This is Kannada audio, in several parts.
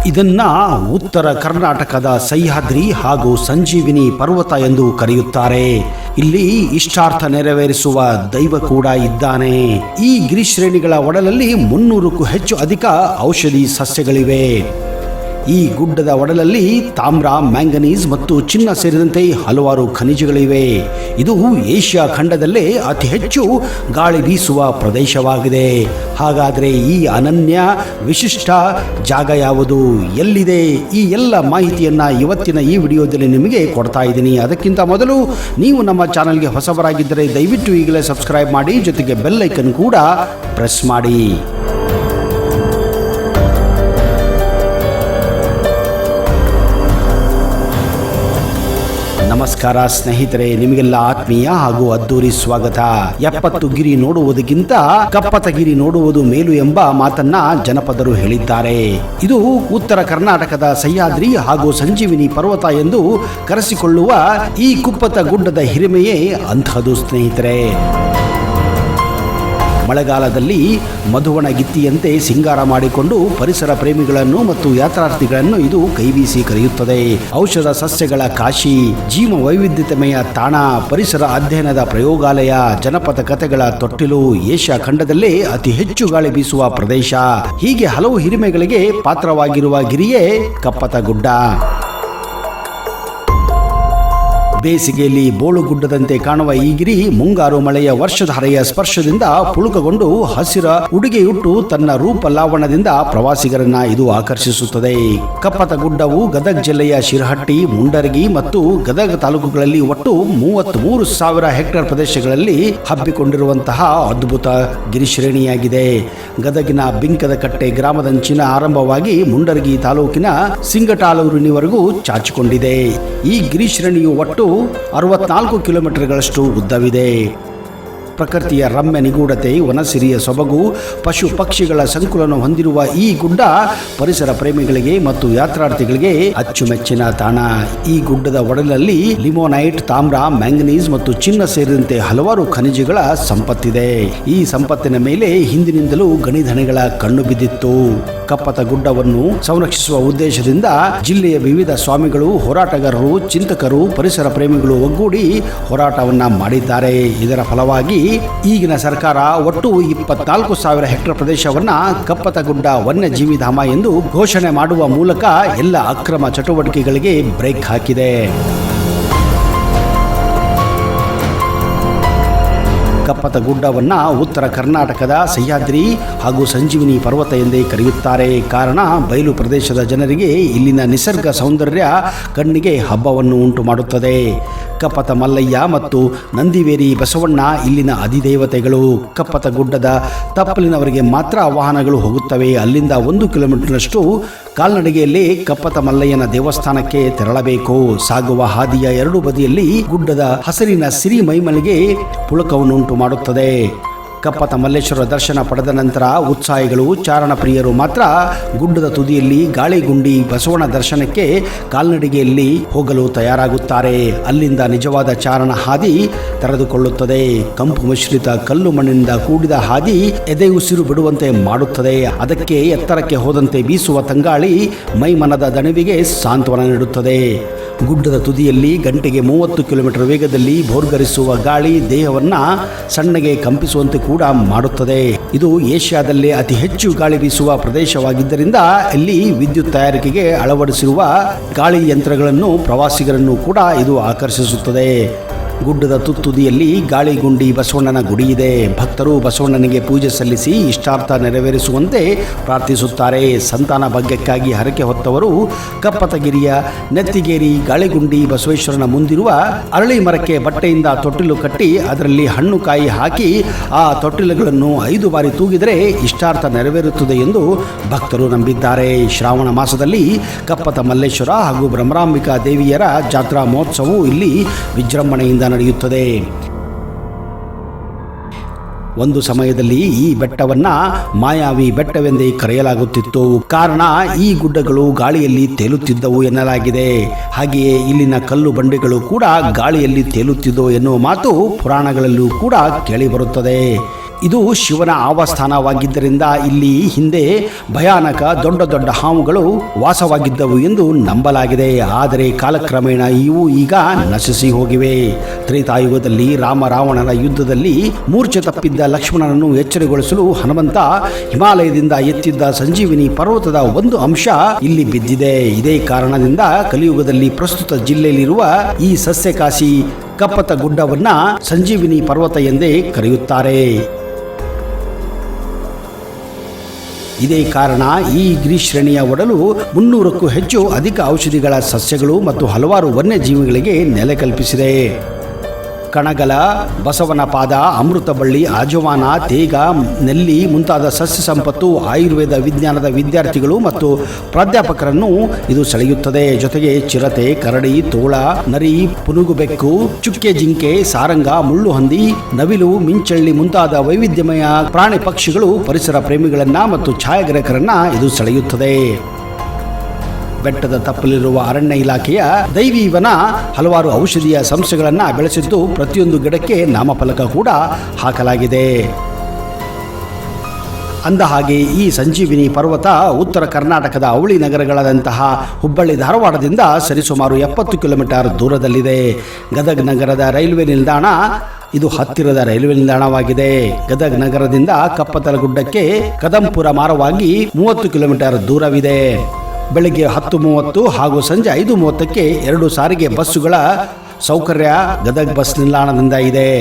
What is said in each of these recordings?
ಇದನ್ನ ಉತ್ತರ ಕರ್ನಾಟಕದ ಸಹ್ಯಾದ್ರಿ ಹಾಗೂ ಸಂಜೀವಿನಿ ಪರ್ವತ ಎಂದು ಕರೆಯುತ್ತಾರೆ. ಇಲ್ಲಿ ಇಷ್ಟಾರ್ಥ ನೆರವೇರಿಸುವ ದೈವ ಕೂಡ ಇದ್ದಾನೆ. ಈ ಗಿರಿಶ್ರೇಣಿಗಳ ಒಡಲಲ್ಲಿ 300ಕ್ಕೂ ಹೆಚ್ಚು ಅಧಿಕ ಔಷಧಿ ಸಸ್ಯಗಳಿವೆ. ಈ ಗುಡ್ಡದ ಒಡಲಲ್ಲಿ ತಾಮ್ರ, ಮ್ಯಾಂಗನೀಸ್ ಮತ್ತು ಚಿನ್ನ ಸೇರಿದಂತೆ ಹಲವಾರು ಖನಿಜಗಳಿವೆ. ಇದು ಏಷ್ಯಾ ಖಂಡದಲ್ಲೇ ಅತಿ ಹೆಚ್ಚು ಗಾಳಿ ಬೀಸುವ ಪ್ರದೇಶವಾಗಿದೆ. ಹಾಗಾದರೆ ಈ ಅನನ್ಯ ವಿಶಿಷ್ಟ ಜಾಗ ಯಾವುದು, ಎಲ್ಲಿದೆ? ಈ ಎಲ್ಲ ಮಾಹಿತಿಯನ್ನು ಇವತ್ತಿನ ಈ ವಿಡಿಯೋದಲ್ಲಿ ನಿಮಗೆ ಕೊಡ್ತಾ ಇದ್ದೀನಿ. ಅದಕ್ಕಿಂತ ಮೊದಲು ನೀವು ನಮ್ಮ ಚಾನಲ್ಗೆ ಹೊಸಬರಾಗಿದ್ದರೆ ದಯವಿಟ್ಟು ಈಗಲೇ ಸಬ್ಸ್ಕ್ರೈಬ್ ಮಾಡಿ, ಜೊತೆಗೆ ಬೆಲ್ ಐಕನ್ ಕೂಡ ಪ್ರೆಸ್ ಮಾಡಿ. ನಮಸ್ಕಾರ ಸ್ನೇಹಿತರೆ, ನಿಮಗೆಲ್ಲ ಆತ್ಮೀಯ ಹಾಗೂ ಅದ್ದೂರಿ ಸ್ವಾಗತ. 70 ಗಿರಿ ನೋಡುವುದಕ್ಕಿಂತ ಕಪ್ಪತಗಿರಿ ನೋಡುವುದು ಮೇಲು ಎಂಬ ಮಾತನ್ನ ಜನಪದರು ಹೇಳಿದ್ದಾರೆ. ಇದು ಉತ್ತರ ಕರ್ನಾಟಕದ ಸಹ್ಯಾದ್ರಿ ಹಾಗೂ ಸಂಜೀವಿನಿ ಪರ್ವತ ಎಂದು ಕರೆಸಿಕೊಳ್ಳುವ ಈ ಕುಪ್ಪತ ಗುಡ್ಡದ ಹಿರಿಮೆಯೇ ಅಂಥದ್ದು ಸ್ನೇಹಿತರೆ. ಮಳೆಗಾಲದಲ್ಲಿ ಮಧುವಣಗಿತ್ತಿಯಂತೆ ಸಿಂಗಾರ ಮಾಡಿಕೊಂಡು ಪರಿಸರ ಪ್ರೇಮಿಗಳನ್ನು ಮತ್ತು ಯಾತ್ರಾರ್ಥಿಗಳನ್ನು ಇದು ಕೈಬೀಸಿ ಕರೆಯುತ್ತದೆ. ಔಷಧ ಸಸ್ಯಗಳ ಕಾಶಿ, ಜೀವ ವೈವಿಧ್ಯತೆಮಯ ತಾಣ, ಪರಿಸರ ಅಧ್ಯಯನದ ಪ್ರಯೋಗಾಲಯ, ಜನಪದ ಕಥೆಗಳ ತೊಟ್ಟಿಲು, ಏಷ್ಯಾ ಖಂಡದಲ್ಲೇ ಅತಿ ಹೆಚ್ಚು ಗಾಳಿ ಬೀಸುವ ಪ್ರದೇಶ, ಹೀಗೆ ಹಲವು ಹಿರಿಮೆಗಳಿಗೆ ಪಾತ್ರವಾಗಿರುವ ಗಿರಿಯೇ ಕಪ್ಪತಗುಡ್ಡ. ಬೇಸಿಗೆಯಲ್ಲಿ ಬೋಳುಗುಡ್ಡದಂತೆ ಕಾಣುವ ಈ ಗಿರಿ ಮುಂಗಾರು ಮಳೆಯ ವರ್ಷಧಾರೆಯ ಸ್ಪರ್ಶದಿಂದ ಪುಳುಕಗೊಂಡು ಹಸಿರ ಉಡುಗೆಯುಟ್ಟು ತನ್ನ ರೂಪ ಲಾವಣದಿಂದ ಪ್ರವಾಸಿಗರನ್ನ ಇದು ಆಕರ್ಷಿಸುತ್ತದೆ. ಕಪ್ಪತಗುಡ್ಡವು ಗದಗ ಜಿಲ್ಲೆಯ ಶಿರಹಟ್ಟಿ, ಮುಂಡರಗಿ ಮತ್ತು ಗದಗ ತಾಲೂಕುಗಳಲ್ಲಿ ಒಟ್ಟು 33,000 ಹೆಕ್ಟೇರ್ ಪ್ರದೇಶಗಳಲ್ಲಿ ಹಬ್ಬಿಕೊಂಡಿರುವಂತಹ ಅದ್ಭುತ ಗಿರಿಶ್ರೇಣಿಯಾಗಿದೆ. ಗದಗಿನ ಬಿಂಕದಕಟ್ಟೆ ಗ್ರಾಮದಂಚಿನ ಆರಂಭವಾಗಿ ಮುಂಡರಗಿ ತಾಲೂಕಿನ ಸಿಂಗಟಾಲೂರಿನವರೆಗೂ ಚಾಚಿಕೊಂಡಿದೆ. ಈ ಗಿರಿಶ್ರೇಣಿಯು ಒಟ್ಟು 64 ಕಿಲೋಮೀಟರ್ಗಳಷ್ಟು ಉದ್ದವಿದೆ. ಪ್ರಕೃತಿಯ ರಮ್ಯ ನಿಗೂಢತೆ, ವನಸಿರಿಯ ಸೊಬಗು, ಪಶು ಪಕ್ಷಿಗಳ ಸಂಕುಲನ ಹೊಂದಿರುವ ಈ ಗುಡ್ಡ ಪರಿಸರ ಪ್ರೇಮಿಗಳಿಗೆ ಮತ್ತು ಯಾತ್ರಾರ್ಥಿಗಳಿಗೆ ಅಚ್ಚುಮೆಚ್ಚಿನ ತಾಣ. ಈ ಗುಡ್ಡದ ಒಡಲಲ್ಲಿ ಲಿಮೋನೈಟ್, ತಾಮ್ರ, ಮ್ಯಾಂಗನೀಸ್ ಮತ್ತು ಚಿನ್ನ ಸೇರಿದಂತೆ ಹಲವಾರು ಖನಿಜಗಳ ಸಂಪತ್ತಿದೆ. ಈ ಸಂಪತ್ತಿನ ಮೇಲೆ ಹಿಂದಿನಿಂದಲೂ ಗಣಿಧಣಿಗಳ ಕಣ್ಣು ಬಿದ್ದಿತ್ತು. ಕಪ್ಪತಗುಡ್ಡವನ್ನು ಸಂರಕ್ಷಿಸುವ ಉದ್ದೇಶದಿಂದ ಜಿಲ್ಲೆಯ ವಿವಿಧ ಸ್ವಾಮಿಗಳು, ಹೋರಾಟಗಾರರು, ಚಿಂತಕರು, ಪರಿಸರ ಪ್ರೇಮಿಗಳು ಒಗ್ಗೂಡಿ ಹೋರಾಟವನ್ನ ಮಾಡಿದ್ದಾರೆ. ಇದರ ಫಲವಾಗಿ ಈಗಿನ ಸರ್ಕಾರ ಒಟ್ಟು 24,000 ಹೆಕ್ಟೇರ್ ಪ್ರದೇಶವನ್ನ ಕಪ್ಪತಗುಡ್ಡ ವನ್ಯಜೀವಿ ಧಾಮ ಎಂದು ಘೋಷಣೆ ಮಾಡುವ ಮೂಲಕ ಎಲ್ಲ ಅಕ್ರಮ ಚಟುವಟಿಕೆಗಳಿಗೆ ಬ್ರೇಕ್ ಹಾಕಿದೆ. ಕಪ್ಪತಗುಡ್ಡವನ್ನ ಉತ್ತರ ಕರ್ನಾಟಕದ ಸಹ್ಯಾದ್ರಿ ಹಾಗೂ ಸಂಜೀವಿನಿ ಪರ್ವತ ಎಂದೇ ಕರೆಯುತ್ತಾರೆ. ಕಾರಣ ಬಯಲು ಪ್ರದೇಶದ ಜನರಿಗೆ ಇಲ್ಲಿನ ನಿಸರ್ಗ ಸೌಂದರ್ಯ ಕಣ್ಣಿಗೆ ಹಬ್ಬವನ್ನು ಉಂಟು ಮಾಡುತ್ತದೆ. ಕಪ್ಪತ ಮಲ್ಲಯ್ಯ ಮತ್ತು ನಂದಿವೇರಿ ಬಸವಣ್ಣ ಇಲ್ಲಿನ ಅಧಿದೇವತೆಗಳು. ಕಪ್ಪತಗುಡ್ಡದ ತಪ್ಪಲಿನವರಿಗೆ ಮಾತ್ರ ವಾಹನಗಳು ಹೋಗುತ್ತವೆ. ಅಲ್ಲಿಂದ 1 ಕಿಲೋಮೀಟರ್ನಷ್ಟು ಕಾಲ್ನಡಿಗೆಯಲ್ಲಿ ಕಪ್ಪತ ಮಲ್ಲಯ್ಯನ ದೇವಸ್ಥಾನಕ್ಕೆ ತೆರಳಬೇಕು. ಸಾಗುವ ಹಾದಿಯ 2 ಬದಿಯಲ್ಲಿ ಗುಡ್ಡದ ಹಸಿರಿನ ಸಿರಿ ಮೈಮಲಿಗೆ ಪುಳಕವನ್ನುಂಟು ಮಾಡುತ್ತದೆ. ಕಪ್ಪತ ಮಲ್ಲೇಶ್ವರ ದರ್ಶನ ಪಡೆದ ನಂತರ ಉತ್ಸಾಹಿಗಳು, ಚಾರಣ ಪ್ರಿಯರು ಮಾತ್ರ ಗುಡ್ಡದ ತುದಿಯಲ್ಲಿ ಗಾಳಿಗುಂಡಿ ಬಸವಣ್ಣ ದರ್ಶನಕ್ಕೆ ಕಾಲ್ನಡಿಗೆಯಲ್ಲಿ ಹೋಗಲು ತಯಾರಾಗುತ್ತಾರೆ. ಅಲ್ಲಿಂದ ನಿಜವಾದ ಚಾರಣ ಹಾದಿ ತೆರೆದುಕೊಳ್ಳುತ್ತದೆ. ಕಂಪು ಮಿಶ್ರಿತ ಕಲ್ಲು ಮಣ್ಣಿನಿಂದ ಕೂಡಿದ ಹಾದಿ ಎದೆ ಉಸಿರು ಬಿಡುವಂತೆ ಮಾಡುತ್ತದೆ. ಅದಕ್ಕೆ ಎತ್ತರಕ್ಕೆ ಹೋದಂತೆ ಬೀಸುವ ತಂಗಾಳಿ ಮೈಮನದ ದಣಿವಿಗೆ ಸಾಂತ್ವನ ನೀಡುತ್ತದೆ. ಗುಡ್ಡದ ತುದಿಯಲ್ಲಿ ಗಂಟೆಗೆ 30 ಕಿಲೋಮೀಟರ್ ವೇಗದಲ್ಲಿ ಭೋರ್ಗರಿಸುವ ಗಾಳಿ ದೇಹವನ್ನ ಸಣ್ಣಗೆ ಕಂಪಿಸುವಂತೆ ಕೂಡ ಮಾಡುತ್ತದೆ. ಇದು ಏಷ್ಯಾದಲ್ಲೇ ಅತಿ ಹೆಚ್ಚು ಗಾಳಿ ಬೀಸುವ ಪ್ರದೇಶವಾಗಿದ್ದರಿಂದ ಇಲ್ಲಿ ವಿದ್ಯುತ್ ತಯಾರಿಕೆಗೆ ಅಳವಡಿಸಿರುವ ಗಾಳಿ ಯಂತ್ರಗಳನ್ನು, ಪ್ರವಾಸಿಗರನ್ನು ಕೂಡ ಇದು ಆಕರ್ಷಿಸುತ್ತದೆ. ಗುಡ್ಡದ ತುತ್ತುದಿಯಲ್ಲಿ ಗಾಳಿಗುಂಡಿ ಬಸವಣ್ಣನ ಗುಡಿ ಇದೆ. ಭಕ್ತರು ಬಸವಣ್ಣನಿಗೆ ಪೂಜೆ ಸಲ್ಲಿಸಿ ಇಷ್ಟಾರ್ಥ ನೆರವೇರಿಸುವಂತೆ ಪ್ರಾರ್ಥಿಸುತ್ತಾರೆ. ಸಂತಾನ ಭಾಗ್ಯಕ್ಕಾಗಿ ಹರಕೆ ಹೊತ್ತವರು ಕಪ್ಪತಗಿರಿಯ ನೆತ್ತಿಗೇರಿ ಗಾಳಿಗುಂಡಿ ಬಸವೇಶ್ವರನ ಮುಂದಿರುವ ಅರಳಿ ಮರಕ್ಕೆ ಬಟ್ಟೆಯಿಂದ ತೊಟ್ಟಿಲು ಕಟ್ಟಿ ಅದರಲ್ಲಿ ಹಣ್ಣು ಕಾಯಿ ಹಾಕಿ ಆ ತೊಟ್ಟಿಲುಗಳನ್ನು 5 ಬಾರಿ ತೂಗಿದರೆ ಇಷ್ಟಾರ್ಥ ನೆರವೇರುತ್ತದೆ ಎಂದು ಭಕ್ತರು ನಂಬಿದ್ದಾರೆ. ಶ್ರಾವಣ ಮಾಸದಲ್ಲಿ ಕಪ್ಪತ ಮಲ್ಲೇಶ್ವರ ಹಾಗೂ ಬ್ರಹ್ಮರಾಂಬಿಕಾ ದೇವಿಯರ ಜಾತ್ರಾ ಮಹೋತ್ಸವವು ಇಲ್ಲಿ ವಿಜೃಂಭಣೆಯಿಂದ ನಡೆಯುತ್ತದೆ. ಒಂದು ಸಮಯದಲ್ಲಿ ಈ ಬೆಟ್ಟವನ್ನ ಮಾಯಾವಿ ಬೆಟ್ಟವೆಂದೇ ಕರೆಯಲಾಗುತ್ತಿತ್ತು. ಕಾರಣ ಈ ಗುಡ್ಡಗಳು ಗಾಳಿಯಲ್ಲಿ ತೇಲುತ್ತಿದ್ದವು ಎನ್ನಲಾಗಿದೆ. ಹಾಗೆಯೇ ಇಲ್ಲಿನ ಕಲ್ಲು ಬಂಡೆಗಳು ಕೂಡ ಗಾಳಿಯಲ್ಲಿ ತೇಲುತ್ತಿದ್ದವು ಎನ್ನುವ ಮಾತು ಪುರಾಣಗಳಲ್ಲೂ ಕೂಡ ಕೇಳಿಬರುತ್ತದೆ. ಇದು ಶಿವನ ಆವಾಸ್ಥಾನವಾಗಿದ್ದರಿಂದ ಇಲ್ಲಿ ಹಿಂದೆ ಭಯಾನಕ ದೊಡ್ಡ ದೊಡ್ಡ ಹಾವುಗಳು ವಾಸವಾಗಿದ್ದವು ಎಂದು ನಂಬಲಾಗಿದೆ. ಆದರೆ ಕಾಲಕ್ರಮೇಣ ಇವು ಈಗ ನಶಿಸಿ ಹೋಗಿವೆ. ತ್ರೇತಾಯುಗದಲ್ಲಿ ರಾಮ ರಾವಣನ ಯುದ್ಧದಲ್ಲಿ ಮೂರ್ಛೆ ತಪ್ಪಿದ್ದ ಲಕ್ಷ್ಮಣನನ್ನು ಎಚ್ಚರಗೊಳಿಸಲು ಹನುಮಂತ ಹಿಮಾಲಯದಿಂದ ಎತ್ತಿದ್ದ ಸಂಜೀವಿನಿ ಪರ್ವತದ ಒಂದು ಅಂಶ ಇಲ್ಲಿ ಬಿದ್ದಿದೆ. ಇದೇ ಕಾರಣದಿಂದ ಕಲಿಯುಗದಲ್ಲಿ ಪ್ರಸ್ತುತ ಜಿಲ್ಲೆಯಲ್ಲಿರುವ ಈ ಸಸ್ಯಕಾಶಿ ಕಪ್ಪತ್ತ ಗುಡ್ಡವನ್ನ ಸಂಜೀವಿನಿ ಪರ್ವತ ಎಂದೇ ಕರೆಯುತ್ತಾರೆ. ಇದೇ ಕಾರಣ ಈ ಗಿರಿಶ್ರೇಣಿಯ ಒಡಲು 300ಕ್ಕೂ ಹೆಚ್ಚು ಅಧಿಕ ಔಷಧಿಗಳ ಸಸ್ಯಗಳು ಮತ್ತು ಹಲವಾರು ವನ್ಯಜೀವಿಗಳಿಗೆ ನೆಲೆ ಕಲ್ಪಿಸಿದೆ. ಕಣಗಲ, ಬಸವನ ಪಾದ, ಅಮೃತಬಳ್ಳಿ, ಆಜವಾನ, ತೇಗ, ನೆಲ್ಲಿ ಮುಂತಾದ ಸಸ್ಯ ಸಂಪತ್ತು ಆಯುರ್ವೇದ ವಿಜ್ಞಾನದ ವಿದ್ಯಾರ್ಥಿಗಳು ಮತ್ತು ಪ್ರಾಧ್ಯಾಪಕರನ್ನು ಇದು ಸೆಳೆಯುತ್ತದೆ. ಜೊತೆಗೆ ಚಿರತೆ, ಕರಡಿ, ತೋಳ, ನರಿ, ಪುನುಗುಬೆಕ್ಕು, ಚುಕ್ಕೆ ಜಿಂಕೆ, ಸಾರಂಗ, ಮುಳ್ಳುಹಂದಿ, ನವಿಲು, ಮಿಂಚಳ್ಳಿ ಮುಂತಾದ ವೈವಿಧ್ಯಮಯ ಪ್ರಾಣಿ ಪಕ್ಷಿಗಳು ಪರಿಸರ ಪ್ರೇಮಿಗಳನ್ನ ಮತ್ತು ಛಾಯಾಗ್ರಾಹಕರನ್ನ ಇದು ಸೆಳೆಯುತ್ತದೆ. ಬೆಟ್ಟದ ತಪ್ಪಲಿರುವ ಅರಣ್ಯ ಇಲಾಖೆಯ ದೈವೀವನ ಹಲವಾರು ಔಷಧೀಯ ಸಂಸ್ಥೆಗಳನ್ನು ಬೆಳೆಸಿದ್ದು ಪ್ರತಿಯೊಂದು ಗಿಡಕ್ಕೆ ನಾಮಫಲಕ ಕೂಡ ಹಾಕಲಾಗಿದೆ. ಅಂದಹಾಗೆ ಈ ಸಂಜೀವಿನಿ ಪರ್ವತ ಉತ್ತರ ಕರ್ನಾಟಕದ ಅವಳಿ ನಗರಗಳಾದಂತಹ ಹುಬ್ಬಳ್ಳಿ ಧಾರವಾಡದಿಂದ ಸರಿಸುಮಾರು 70 ಕಿಲೋಮೀಟರ್ ದೂರದಲ್ಲಿದೆ. ಗದಗ ನಗರದ ರೈಲ್ವೆ ನಿಲ್ದಾಣ ಇದು ಹತ್ತಿರದ ರೈಲ್ವೆ ನಿಲ್ದಾಣವಾಗಿದೆ. ಗದಗ ನಗರದಿಂದ ಕಪ್ಪತ್ತಲಗುಡ್ಡಕ್ಕೆ ಕದಂಪುರ ಮಾರ್ಗವಾಗಿ 30 ಕಿಲೋಮೀಟರ್ ದೂರವಿದೆ. ಬೆಳಗ್ಗೆ 10:30 ಹಾಗೂ ಸಂಜೆ 5:30ಕ್ಕೆ 2 ಸಾರಿಗೆ ಬಸ್ಸುಗಳ ಸೌಕರ್ಯ ಗದಗ ಬಸ್ ನಿಲ್ದಾಣದಿಂದ ಇದೆ.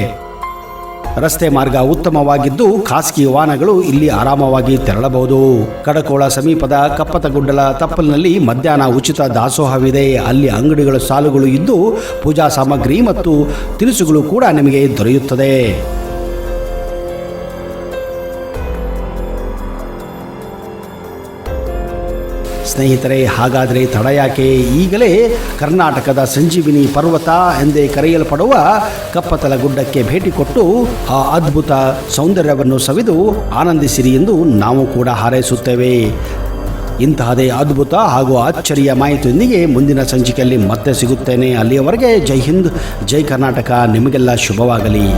ರಸ್ತೆ ಮಾರ್ಗ ಉತ್ತಮವಾಗಿದ್ದು ಖಾಸಗಿ ವಾಹನಗಳು ಇಲ್ಲಿ ಆರಾಮವಾಗಿ ತೆರಳಬಹುದು. ಕಡಕೋಳ ಸಮೀಪದ ಕಪ್ಪತ್ತಗುಡ್ಡಲ ತಪ್ಪಲಿನಲ್ಲಿ ಮಧ್ಯಾಹ್ನ ಉಚಿತ ದಾಸೋಹವಿದೆ. ಅಲ್ಲಿ ಅಂಗಡಿಗಳ ಸಾಲುಗಳು ಇದ್ದು ಪೂಜಾ ಸಾಮಗ್ರಿ ಮತ್ತು ತಿನಿಸುಗಳು ಕೂಡ ನಿಮಗೆ ದೊರೆಯುತ್ತದೆ. ಸ್ನೇಹಿತರೆ, ಹಾಗಾದರೆ ತಡ ಯಾಕೆ? ಈಗಲೇ ಕರ್ನಾಟಕದ ಸಂಜೀವಿನಿ ಪರ್ವತ ಎಂದೇ ಕರೆಯಲ್ಪಡುವ ಕಪ್ಪತ್ತಲಗುಡ್ಡಕ್ಕೆ ಭೇಟಿ ಕೊಟ್ಟು ಆ ಅದ್ಭುತ ಸೌಂದರ್ಯವನ್ನು ಸವಿದು ಆನಂದಿಸಿರಿ ಎಂದು ನಾವು ಕೂಡ ಹಾರೈಸುತ್ತೇವೆ. ಇಂತಹದೇ ಅದ್ಭುತ ಹಾಗೂ ಅಚ್ಚರಿಯ ಮಾಹಿತಿಯೊಂದಿಗೆ ಮುಂದಿನ ಸಂಚಿಕೆಯಲ್ಲಿ ಮತ್ತೆ ಸಿಗುತ್ತೇನೆ. ಅಲ್ಲಿಯವರೆಗೆ ಜೈ ಹಿಂದ್, ಜೈ ಕರ್ನಾಟಕ. ನಿಮಗೆಲ್ಲ ಶುಭವಾಗಲಿ.